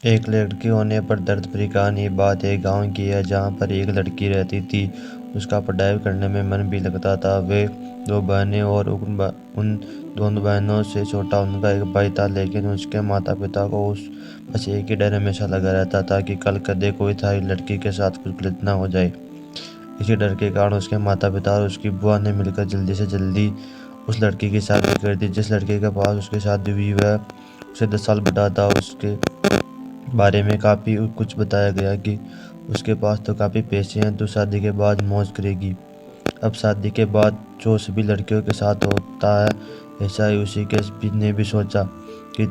एक लड़की होने पर दर्द भरी कहानी। बात एक गांव की है जहां पर एक लड़की रहती थी। उसका पढ़ाई करने में मन भी लगता था। वे दो बहनें और उन दोनों बहनों से छोटा उनका एक भाई था, लेकिन उसके माता पिता को उस बस एक ही डर हमेशा लगा रहता था कि कल कदे कोई थारी लड़की के साथ कुछ गलत ना हो जाए। इसी डर के कारण उसके माता पिता और उसकी बुआ ने मिलकर जल्दी से जल्दी उस लड़की की शादी कर दी। जिस लड़के के पास उसकी शादी हुई वह उसे 10 साल बड़ा था। उसके बारे में काफ़ी कुछ बताया गया कि उसके पास तो काफ़ी पैसे हैं, तो शादी के बाद मौज करेगी। अब शादी के बाद जो सभी लड़कियों के साथ होता है, ऐसा ही उसी के भी ने भी सोचा कि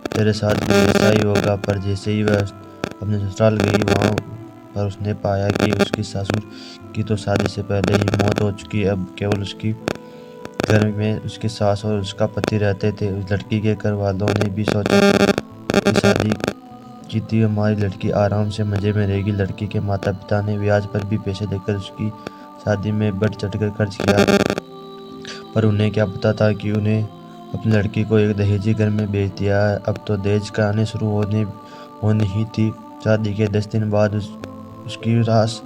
तेरे साथ भी ऐसा ही होगा। पर जैसे ही वह अपने ससुराल गई, वहाँ पर उसने पाया कि उसकी ससुर की तो शादी से पहले ही मौत हो चुकी है। अब केवल उसकी घर में उसकी सास और उसका पति रहते थे। उस लड़की के घर वालों ने भी सोचा कि शादी की थी हमारी लड़की आराम से मज़े में रहेगी। लड़की के माता पिता ने ब्याज पर भी पैसे देकर उसकी शादी में बढ़ चढ़कर खर्च किया, पर उन्हें क्या पता था कि उन्हें अपनी लड़की को एक दहेजी घर में बेच दिया है। अब तो दहेज का आने शुरू होनी ही थी। शादी के 10 दिन बाद उसकी सास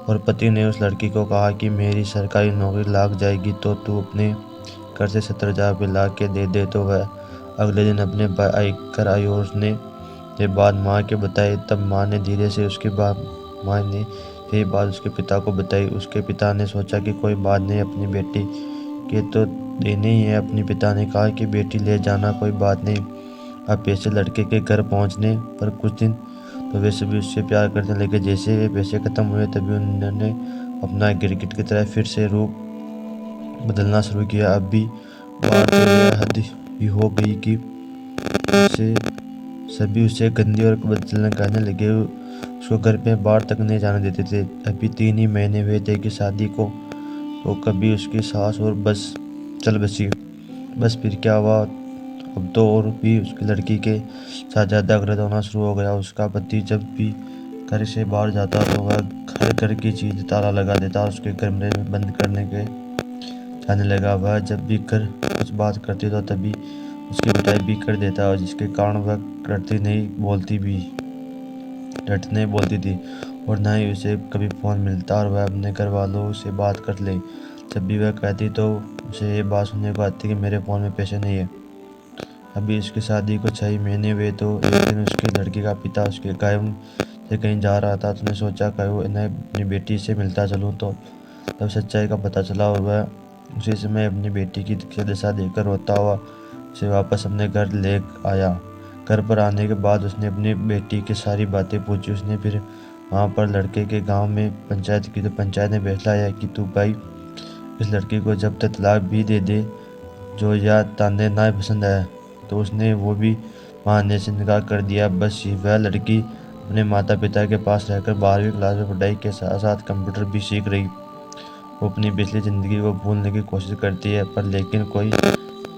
और पति ने उस लड़की को कहा कि मेरी सरकारी नौकरी लग जाएगी तो तू अपने घर से 70,000 रुपये ला के दे दे। तो वह अगले दिन अपने भाई घर आई और उसने ये बात माँ के बताई। तब माँ ने धीरे से माँ ने ये बात उसके पिता को बताई। उसके पिता ने सोचा कि कोई बात नहीं, अपनी बेटी के तो देने ही है। अपने पिता ने कहा कि बेटी ले जाना, कोई बात नहीं। अब पैसे लड़के के घर पहुंचने पर कुछ दिन तो वे सभी उससे प्यार करने लगे। जैसे वे पैसे खत्म हुए तभी उन्होंने अपना गिरगिट की तरह फिर से रूप बदलना शुरू किया। अब भी बात यह हद ही हो गई कि उसे सभी उसे गंदी और बदतमीज कहने लगे। उसको घर पे बाहर तक नहीं जाने देते थे। अभी 3 ही महीने हुए थे कि शादी को, तो कभी उसकी सास और बस चल बसी। बस फिर क्या हुआ, अब तो और भी उसकी लड़की के साथ ज़्यादा गलत होना शुरू हो गया। उसका पति जब भी घर से बाहर जाता तो वह घर की चीज़ ताला लगा देता, उसके कमरे में बंद करने के जाने लगा। वह जब भी घर कुछ बात करती तो तभी उसकी पिटाई भी कर देता, और जिसके कारण वह डट नहीं बोलती थी और ना ही उसे कभी फ़ोन मिलता और वह अपने घर वालों से बात कर ले। जब भी वह कहती तो उसे ये बात सुनने को आती कि मेरे फ़ोन में पैसे नहीं है। अभी उसकी शादी को 6 महीने हुए तो एक दिन उसकी लड़की का पिता उसके गायब से कहीं जा रहा था, तो उसने सोचा कि इन्हें अपनी बेटी से मिलता चलूँ। तो तब सच्चाई का पता चला और वह उसी समय अपनी बेटी की दशा देखकर रोता हुआ उसे वापस अपने घर ले आया। घर पर आने के बाद उसने अपनी बेटी की सारी बातें पूछी। उसने फिर वहाँ पर लड़के के गांव में पंचायत की, तो पंचायत ने फैसला आया कि तू भाई इस लड़की को जब तक तलाक भी दे दे, जो या ताने ना पसंद आया तो उसने वो भी मानने से इनकार कर दिया। बस वह लड़की अपने माता पिता के पास रहकर 12वीं क्लास में पढ़ाई के साथ साथ कंप्यूटर भी सीख रही। वो अपनी पिछली ज़िंदगी को भूलने की कोशिश करती है, पर लेकिन कोई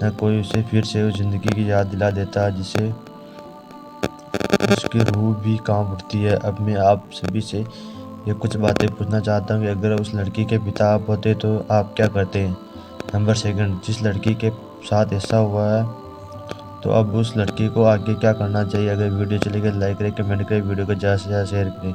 न कोई उसे फिर से उस ज़िंदगी की याद दिला देता है जिसे उसकी रूह भी कांप उठती है। अब मैं आप सभी से ये कुछ बातें पूछना चाहता हूँ कि अगर उस लड़की के पिता आप होते तो आप क्या करते हैं। नंबर सेकंड, जिस लड़की के साथ ऐसा हुआ है तो अब उस लड़की को आगे क्या करना चाहिए। अगर वीडियो चली गई लाइक करें, कमेंट करें, वीडियो को ज़्यादा से ज़्यादा शेयर करें।